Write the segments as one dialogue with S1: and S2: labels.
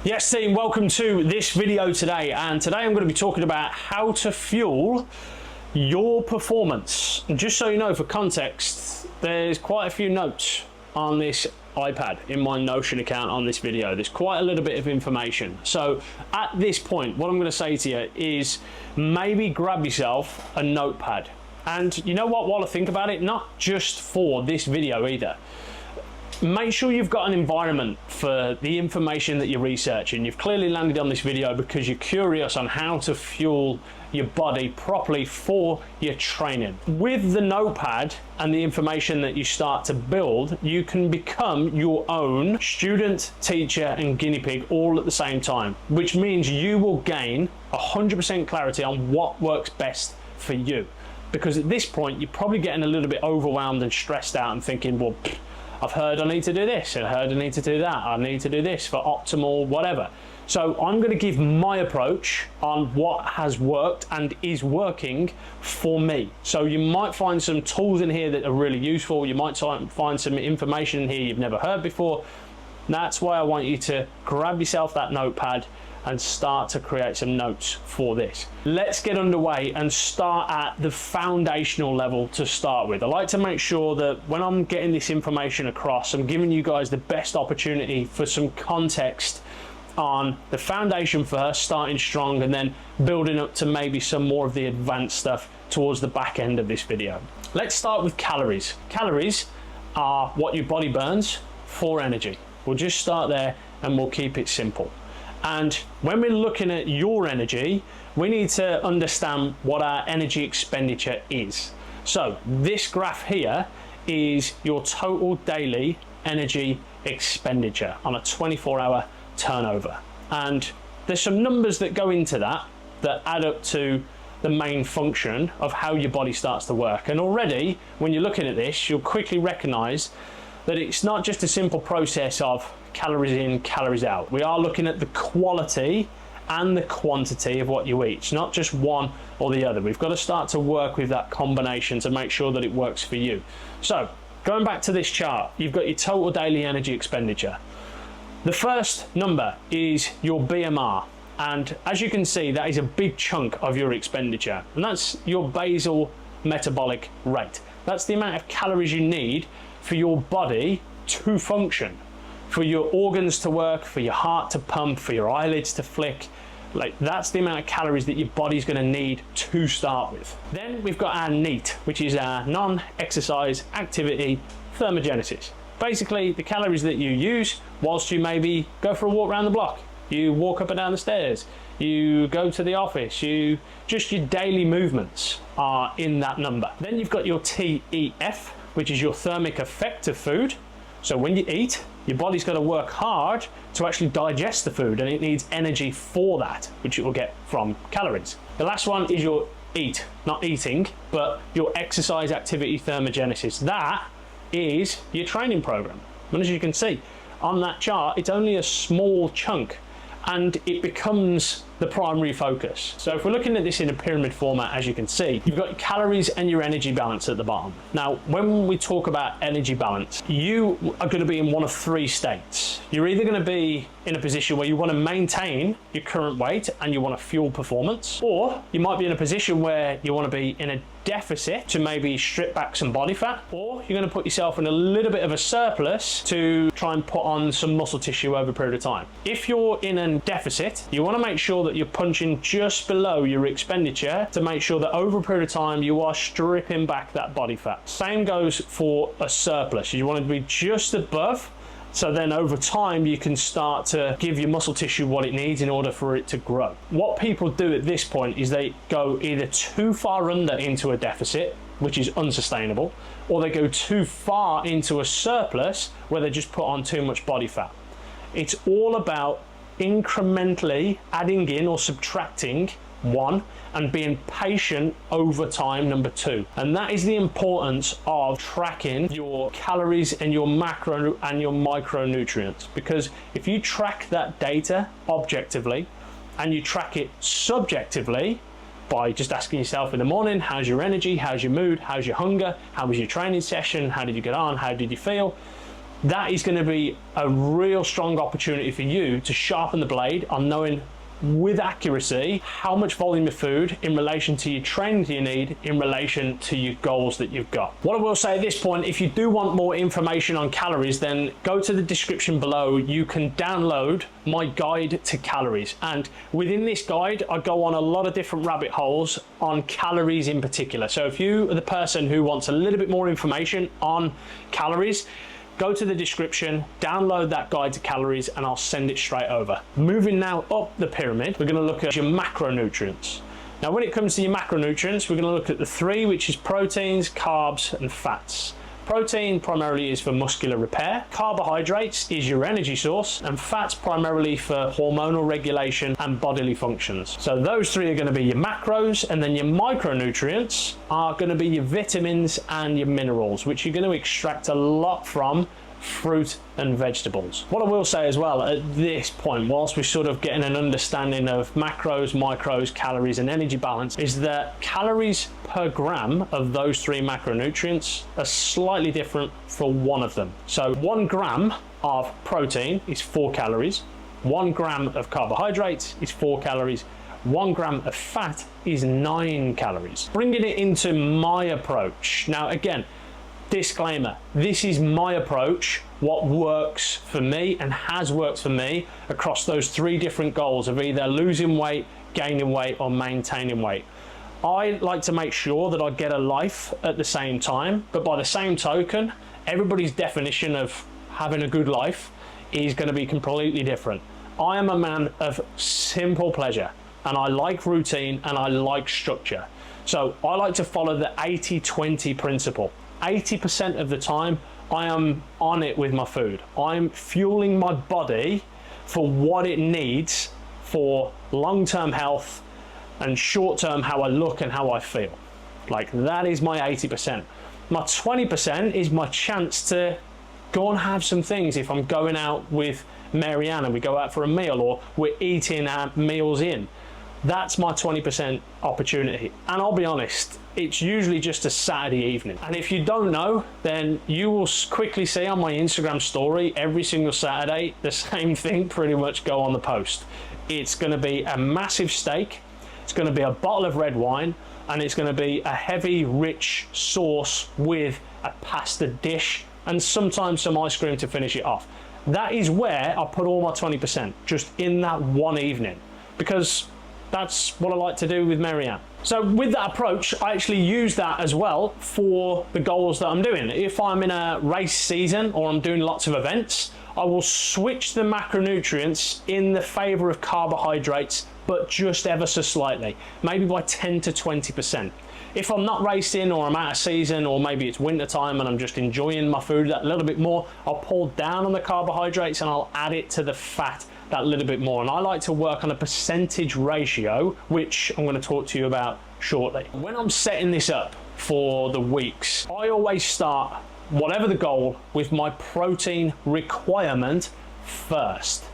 S1: Yes team, welcome to this video today, and today I'm going to be talking about how to fuel your performance. And just so you know, for context, there's quite a few notes on this iPad in my Notion account on this video. There's quite a little bit of information. So at this point, what I'm going to say to you is maybe grab yourself a notepad. And you know what, while I think about it, not just for this video either, make sure you've got an environment for the information that you're researching. You've clearly landed on this video because you're curious on how to fuel your body properly for your training. With the notepad and the information that you start to build, you can become your own student, teacher, and guinea pig all at the same time, which means you will gain 100% clarity on what works best for you. Because at this point, you're probably getting a little bit overwhelmed and stressed out and thinking, well, I've heard I need to do this, I heard I need to do that, I need to do this for optimal whatever. So I'm going to give my approach on what has worked and is working for me. So you might find some tools in here that are really useful. You might find some information in here you've never heard before. That's why I want you to grab yourself that notepad and start to create some notes for this. Let's get underway and start at the foundational level to start with. I like to make sure that when I'm getting this information across, I'm giving you guys the best opportunity for some context on the foundation first, starting strong, and then building up to maybe some more of the advanced stuff towards the back end of this video. Let's start with calories. Calories are what your body burns for energy. We'll just start there and we'll keep it simple. And when we're looking at your energy, we need to understand what our energy expenditure is. So this graph here is your total daily energy expenditure on a 24-hour turnover. And there's some numbers that go into that add up to the main function of how your body starts to work. And already, when you're looking at this, you'll quickly recognize that it's not just a simple process of calories in, calories out. We are looking at the quality and the quantity of what you eat. It's not just one or the other. We've got to start to work with that combination to make sure that it works for you. So going back to this chart, you've got your total daily energy expenditure. The first number is your BMR. And as you can see, that is a big chunk of your expenditure. And that's your basal metabolic rate. That's the amount of calories you need for your body to function, for your organs to work, for your heart to pump, for your eyelids to flick. Like, that's the amount of calories that your body's going to need to start with. Then we've got our NEAT, which is our non-exercise activity thermogenesis. Basically, the calories that you use whilst you maybe go for a walk around the block, you walk up and down the stairs, you go to the office, just your daily movements are in that number. Then you've got your TEF, which is your thermic effect of food. So when you eat, your body's got to work hard to actually digest the food, and it needs energy for that, which it will get from calories. The last one is your EAT, not eating, but your exercise activity thermogenesis. That is your training program. And as you can see on that chart, it's only a small chunk, and it becomes the primary focus. So if we're looking at this in a pyramid format, as you can see, you've got your calories and your energy balance at the bottom. Now, when we talk about energy balance, you are going to be in one of three states. You're either going to be in a position where you want to maintain your current weight and you want to fuel performance, or you might be in a position where you want to be in a deficit to maybe strip back some body fat, or you're going to put yourself in a little bit of a surplus to try and put on some muscle tissue over a period of time. If you're in a deficit, you want to make sure that you're punching just below your expenditure to make sure that over a period of time you are stripping back that body fat. Same goes for a surplus. You want it to be just above, so then over time you can start to give your muscle tissue what it needs in order for it to grow. What people do at this point is they go either too far under into a deficit, which is unsustainable, or they go too far into a surplus where they just put on too much body fat. It's all about incrementally adding in or subtracting one, and being patient over time, number two. And that is the importance of tracking your calories and your macro and your micronutrients, because if you track that data objectively and you track it subjectively by just asking yourself in the morning, how's your energy, how's your mood, how's your hunger, how was your training session, how did you get on, how did you feel, that is going to be a real strong opportunity for you to sharpen the blade on knowing with accuracy how much volume of food in relation to your training you need in relation to your goals that you've got. What I will say at this point, if you do want more information on calories, then go to the description below. You can download my guide to calories, and within this guide I go on a lot of different rabbit holes on calories in particular. So if you are the person who wants a little bit more information on calories, go to the description, download that guide to calories, and I'll send it straight over. Moving now up the pyramid, we're going to look at your macronutrients. Now when it comes to your macronutrients, we're going to look at the three, which is proteins, carbs and fats. Protein primarily is for muscular repair, carbohydrates is your energy source, and fats primarily for hormonal regulation and bodily functions. So those three are going to be your macros, and then your micronutrients are going to be your vitamins and your minerals, which you're going to extract a lot from fruit and vegetables. What I will say as well at this point, whilst we're sort of getting an understanding of macros, micros, calories and energy balance, is that calories per gram of those three macronutrients are slightly different for one of them. So 1 gram of protein is 4 calories, 1 gram of carbohydrates is 4 calories, 1 gram of fat is 9 calories. Bringing it into my approach. Now again, disclaimer, this is my approach, what works for me and has worked for me across those three different goals of either losing weight, gaining weight or maintaining weight. I like to make sure that I get a life at the same time, but by the same token, everybody's definition of having a good life is going to be completely different. I am a man of simple pleasure, and I like routine and I like structure. So I like to follow the 80-20 principle. 80% of the time I am on it with my food. I'm fueling my body for what it needs for long-term health and short-term how I look and how I feel. Like, that is my 80%. My 20% is my chance to go and have some things. If I'm going out with Marianne and we go out for a meal, or we're eating our meals in, that's my 20% opportunity. And I'll be honest, it's usually just a Saturday evening. And if you don't know, then you will quickly see on my Instagram story every single Saturday the same thing pretty much go on the post. It's going to be a massive steak, it's going to be a bottle of red wine, and it's going to be a heavy rich sauce with a pasta dish and sometimes some ice cream to finish it off. That is where I put all my 20%, just in that one evening, because that's what I like to do with Marianne. So with that approach, I actually use that as well for the goals that I'm doing. If I'm in a race season or I'm doing lots of events, I will switch the macronutrients in the favor of carbohydrates, but just ever so slightly, maybe by 10 to 20%. If I'm not racing or I'm out of season, or maybe it's winter time and I'm just enjoying my food that little bit more, I'll pull down on the carbohydrates and I'll add it to the fat that little bit more. And I like to work on a percentage ratio, which I'm going to talk to you about shortly. When I'm setting this up for the weeks, I always start, whatever the goal, with my protein requirement first.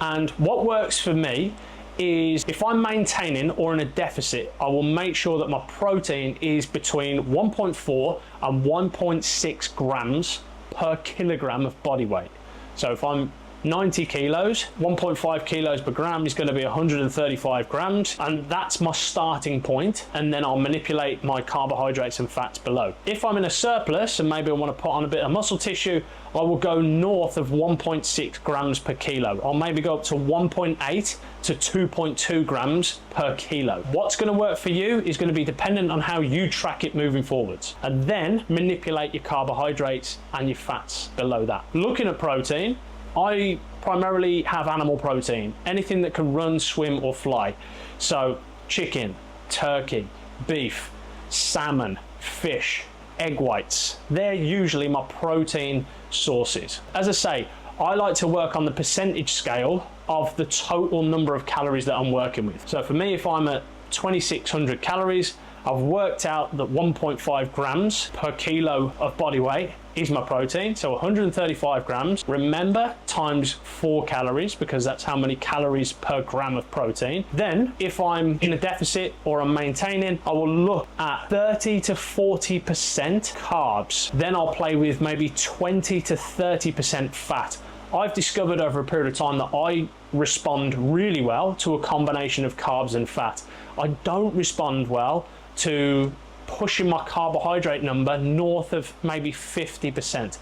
S1: And what works for me is, if I'm maintaining or in a deficit, I will make sure that my protein is between 1.4 and 1.6 grams per kilogram of body weight. So if I'm 90 kilos, 1.5 kilos per gram is going to be 135 grams, and that's my starting point, and then I'll manipulate my carbohydrates and fats below. If I'm in a surplus and maybe I want to put on a bit of muscle tissue, I will go north of 1.6 grams per kilo. I'll maybe go up to 1.8 to 2.2 grams per kilo. What's going to work for you is going to be dependent on how you track it moving forwards, and then manipulate your carbohydrates and your fats below that. Looking at protein, I primarily have animal protein, anything that can run, swim or fly. So chicken, turkey, beef, salmon, fish, egg whites, they're usually my protein sources. As I say, I like to work on the percentage scale of the total number of calories that I'm working with. So for me, if I'm at 2,600 calories, I've worked out that 1.5 grams per kilo of body weight is my protein, so 135 grams. Remember, times 4 calories, because that's how many calories per gram of protein. Then, if I'm in a deficit or I'm maintaining, I will look at 30 to 40% carbs. Then I'll play with maybe 20 to 30% fat. I've discovered over a period of time that I respond really well to a combination of carbs and fat. I don't respond well to pushing my carbohydrate number north of maybe 50%.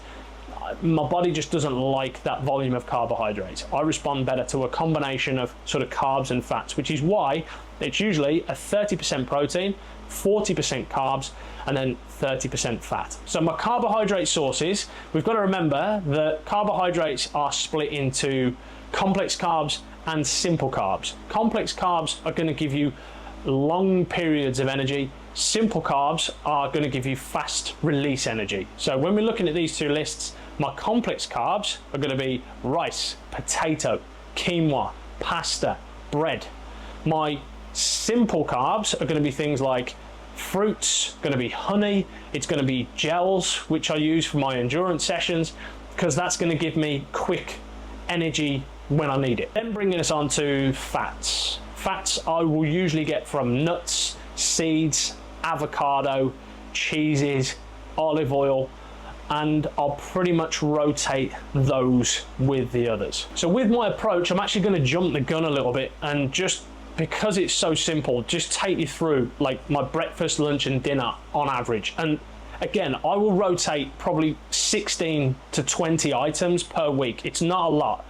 S1: My body just doesn't like that volume of carbohydrates. I respond better to a combination of sort of carbs and fats, which is why it's usually a 30% protein, 40% carbs, and then 30% fat. So my carbohydrate sources, we've got to remember that carbohydrates are split into complex carbs and simple carbs. Complex carbs are going to give you long periods of energy. Simple carbs are going to give you fast release energy. So when we're looking at these two lists, my complex carbs are going to be rice, potato, quinoa, pasta, bread. My simple carbs are going to be things like fruits, going to be honey, it's going to be gels, which I use for my endurance sessions, because that's going to give me quick energy when I need it. Then bringing us on to fats. Fats I will usually get from nuts, seeds, avocado, cheeses, olive oil, and I'll pretty much rotate those with the others. So with my approach, I'm actually going to jump the gun a little bit, and just because it's so simple, just take you through like my breakfast, lunch and dinner on average. And again, I will rotate probably 16 to 20 items per week. It's not a lot.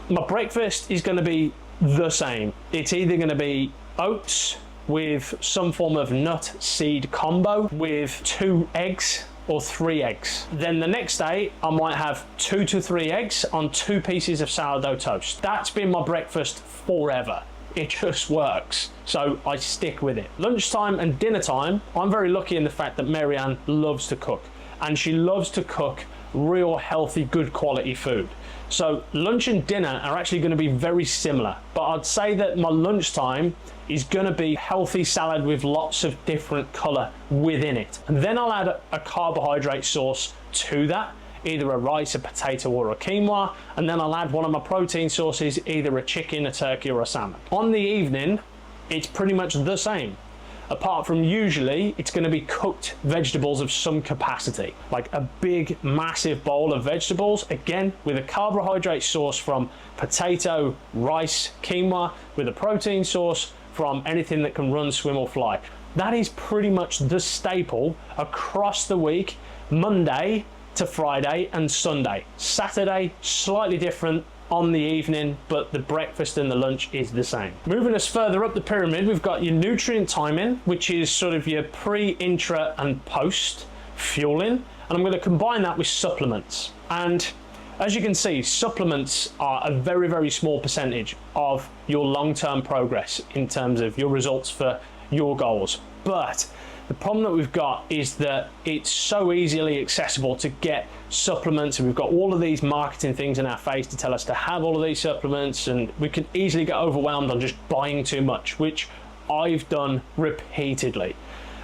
S1: My breakfast is going to be the same. It's either going to be oats with some form of nut seed combo with 2 eggs or 3 eggs. Then the next day, I might have 2 to 3 eggs on 2 pieces of sourdough toast. That's been my breakfast forever. It just works, so I stick with it. Lunchtime and dinner time, I'm very lucky in the fact that Marianne loves to cook, and she loves to cook real healthy, good quality food. So lunch and dinner are actually going to be very similar, but I'd say that my lunchtime is going to be healthy salad with lots of different color within it. And then I'll add a carbohydrate source to that, either a rice, a potato, or a quinoa, and then I'll add one of my protein sources, either a chicken, a turkey, or a salmon. On the evening, it's pretty much the same, apart from usually it's going to be cooked vegetables of some capacity, like a big massive bowl of vegetables, again with a carbohydrate source from potato, rice, quinoa, with a protein source from anything that can run, swim, or fly. That is pretty much the staple across the week, Monday to Friday and Sunday. Saturday, slightly different on the evening, but the breakfast and the lunch is the same. Moving us further up the pyramid, we've got your nutrient timing, which is sort of your pre, intra, and post fueling. And I'm going to combine that with supplements. And as you can see, supplements are a very, very small percentage of your long-term progress in terms of your results for your goals. But the problem that we've got is that it's so easily accessible to get supplements, and we've got all of these marketing things in our face to tell us to have all of these supplements, and we can easily get overwhelmed on just buying too much, which I've done repeatedly.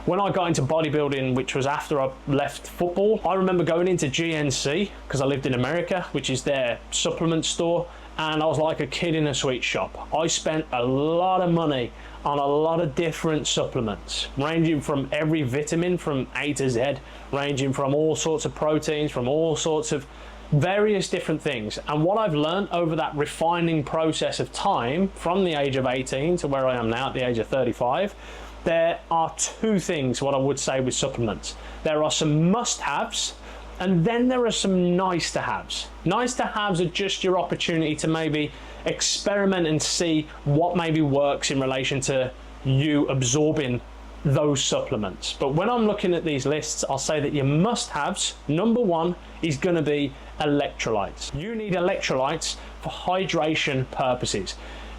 S1: When I got into bodybuilding, which was after I left football, I remember going into GNC, because I lived in America, which is their supplement store, and I was like a kid in a sweet shop. I spent a lot of money on a lot of different supplements, ranging from every vitamin from A to Z, ranging from all sorts of proteins, from all sorts of various different things. And what I've learned over that refining process of time, from the age of 18 to where I am now at the age of 35, there are 2 things what I would say with supplements. There are some must-haves, and then there are some nice-to-haves. Nice-to-haves are just your opportunity to maybe experiment and see what maybe works in relation to you absorbing those supplements. But when I'm looking at these lists, I'll say that your must-haves, number 1 is going to be electrolytes. You need electrolytes for hydration purposes.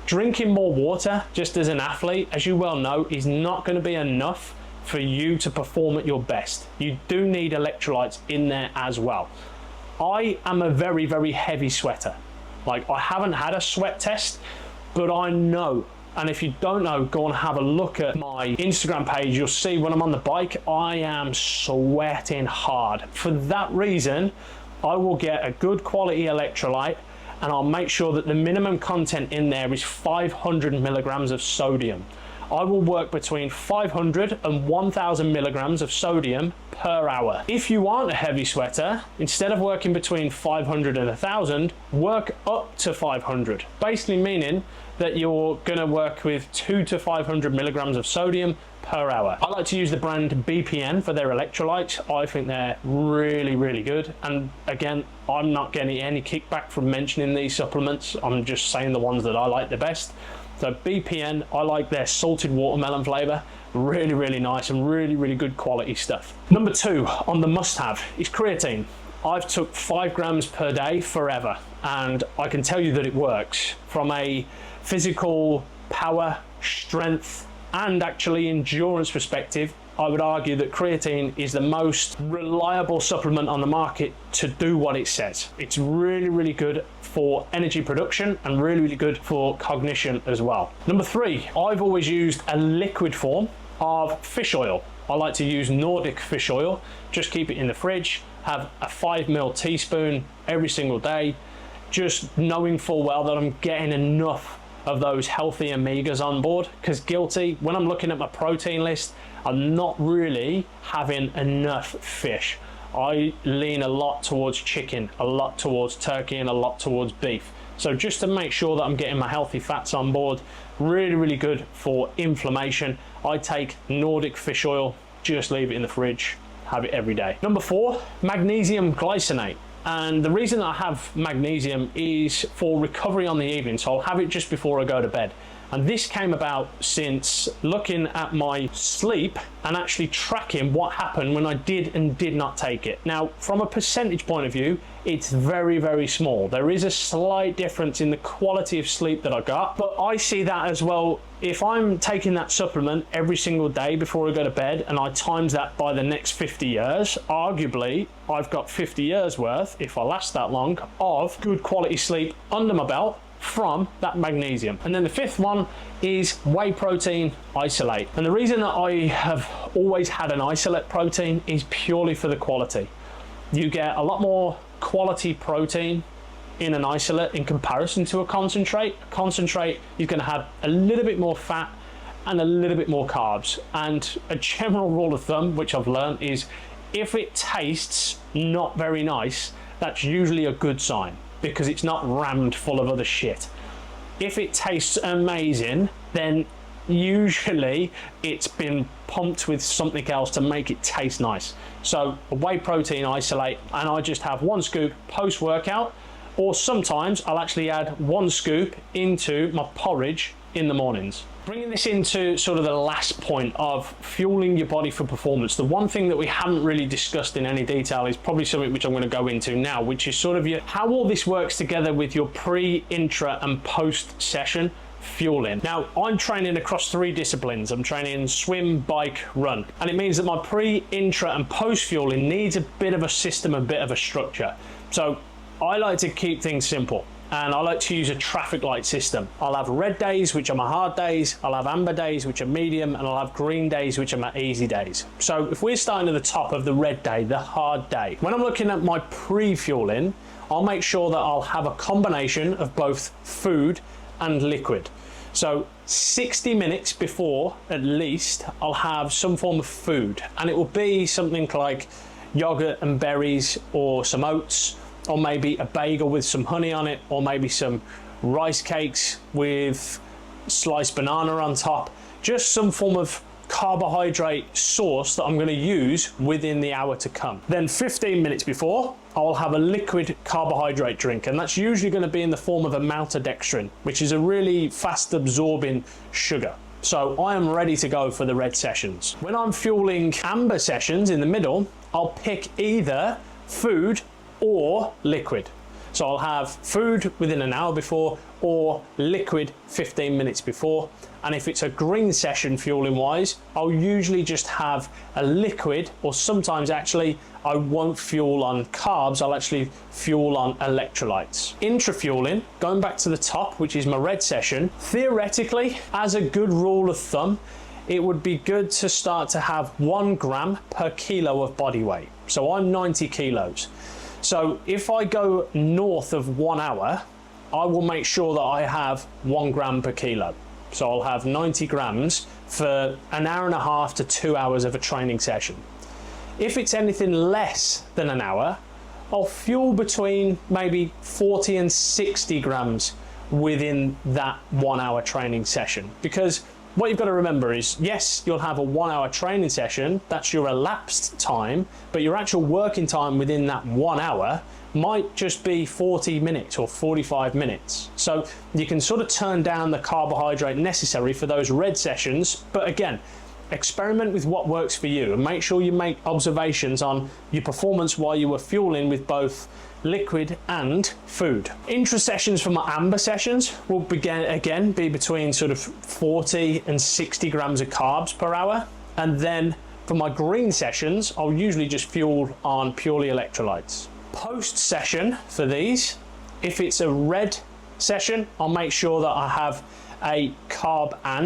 S1: Drinking more water, just as an athlete, as you well know, is not going to be enough for you to perform at your best. You do need electrolytes in there as well. I am a very, very heavy sweater. Like, I haven't had a sweat test, but I know And if you don't know, go and have a look at my Instagram page. You'll see when I'm on the bike, I am sweating hard. For that reason, I will get a good quality electrolyte, and I'll make sure that the minimum content in there is 500 milligrams of sodium. I will work between 500 and 1000 milligrams of sodium per hour. If you aren't a heavy sweater, instead of working between 500 and 1000, work up to 500. Basically meaning that you're gonna work with 200 to 500 milligrams of sodium per hour. I like to use the brand BPN for their electrolytes. I think they're really, really good. And again, I'm not getting any kickback from mentioning these supplements. I'm just saying the ones that I like the best. So BPN, I like their salted watermelon flavor. Really, really nice and really, really good quality stuff. Number 2 on the must-have is creatine. I've took 5 grams per day forever, and I can tell you that it works. From a physical power, strength, and actually endurance perspective, I would argue that creatine is the most reliable supplement on the market to do what it says. It's really, really good for energy production and really, really good for cognition as well. Number 3, I've always used a liquid form of fish oil. I like to use Nordic fish oil. Just keep it in the fridge, have a 5 ml teaspoon every single day, just knowing full well that I'm getting enough of those healthy omegas on board. Because guilty, when I'm looking at my protein list, I'm not really having enough fish. I lean a lot towards chicken, a lot towards turkey, and a lot towards beef. So just to make sure that I'm getting my healthy fats on board, really, really good for inflammation, I take Nordic fish oil, just leave it in the fridge, have it every day. Number 4, magnesium glycinate. And the reason I have magnesium is for recovery on the evening, so I'll have it just before I go to bed. And this came about since looking at my sleep and actually tracking what happened when I did and did not take it. Now, from a percentage point of view, it's very, very small. There is a slight difference in the quality of sleep that I got, but I see that as well. If I'm taking that supplement every single day before I go to bed and I times that by the next 50 years, arguably I've got 50 years worth, if I last that long, of good quality sleep under my belt from that magnesium. And then the 5th one is whey protein isolate. And the reason that I have always had an isolate protein is purely for the quality. You get a lot more quality protein in an isolate in comparison to a concentrate. A concentrate is going to have a little bit more fat and a little bit more carbs. And a general rule of thumb, which I've learned, is if it tastes not very nice, that's usually a good sign, because it's not rammed full of other shit. If it tastes amazing, then usually it's been pumped with something else to make it taste nice. So a whey protein isolate, and I just have 1 scoop post-workout, or sometimes I'll actually add 1 scoop into my porridge in the mornings. Bringing this into sort of the last point of fueling your body for performance, the one thing that we haven't really discussed in any detail is probably something which I'm going to go into now, which is sort of how all this works together with your pre, intra and post session fueling. Now, I'm training across 3 disciplines. I'm training swim, bike, run, and it means that my pre, intra and post fueling needs a bit of a system, a bit of a structure. So I like to keep things simple, and I like to use a traffic light system. I'll have red days, which are my hard days, I'll have amber days, which are medium, and I'll have green days, which are my easy days. So if we're starting at the top of the red day, the hard day, when I'm looking at my pre-fueling, I'll make sure that I'll have a combination of both food and liquid. So 60 minutes before, at least, I'll have some form of food, and it will be something like yogurt and berries, or some oats, or maybe a bagel with some honey on it, or maybe some rice cakes with sliced banana on top. Just some form of carbohydrate source that I'm going to use within the hour to come. Then 15 minutes before, I'll have a liquid carbohydrate drink, and that's usually going to be in the form of a maltodextrin, which is a really fast absorbing sugar. So I am ready to go for the red sessions. When I'm fueling amber sessions in the middle, I'll pick either food or liquid. So I'll have food within an hour before or liquid 15 minutes before. And if it's a green session fueling wise, I'll usually just have a liquid, or sometimes actually I won't fuel on carbs, I'll actually fuel on electrolytes. Intra-fueling, going back to the top, which is my red session, theoretically, as a good rule of thumb, it would be good to start to have 1 gram per kilo of body weight. So I'm 90 kilos. So if I go north of 1 hour, I will make sure that I have 1 gram per kilo. So I'll have 90 grams for an hour and a half to 2 hours of a training session. If it's anything less than an hour, I'll fuel between maybe 40 and 60 grams within that 1 hour training session. Because what you've got to remember is, yes, you'll have a 1 hour training session, that's your elapsed time, but your actual working time within that 1 hour might just be 40 minutes or 45 minutes. So you can sort of turn down the carbohydrate necessary for those red sessions, but again, experiment with what works for you and make sure you make observations on your performance while you were fueling with both liquid and food. Intra sessions for my amber sessions will be between sort of 40 and 60 grams of carbs per hour. And then for my green sessions, I'll usually just fuel on purely electrolytes. Post session for these, if it's a red session, I'll make sure that I have a carb and